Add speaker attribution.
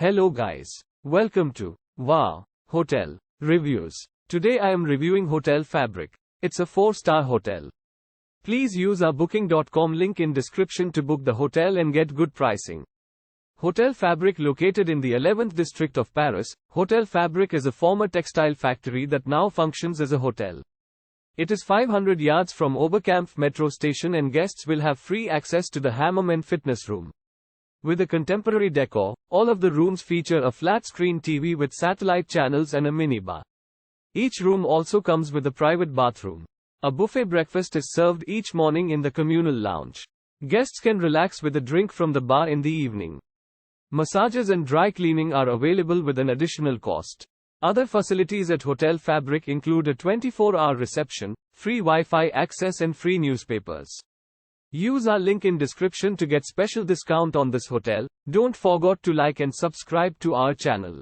Speaker 1: Hello guys. Welcome to Wow Hotel Reviews. Today I am reviewing Hôtel Fabric. It's a 4-star hotel. Please use our booking.com link in description to book the hotel and get good pricing. Hôtel Fabric, located in the 11th district of Paris, Hôtel Fabric is a former textile factory that now functions as a hotel. It is 500 yards from Oberkampf Metro Station and guests will have free access to the hammam and fitness room. With a contemporary decor, all of the rooms feature a flat-screen TV with satellite channels and a minibar. Each room also comes with a private bathroom. A buffet breakfast is served each morning in the communal lounge. Guests can relax with a drink from the bar in the evening. Massages and dry cleaning are available with an additional cost. Other facilities at Hôtel Fabric include a 24-hour reception, free Wi-Fi access and free newspapers. Use our link in description to get special discount on this hotel. Don't forget to like and subscribe to our channel.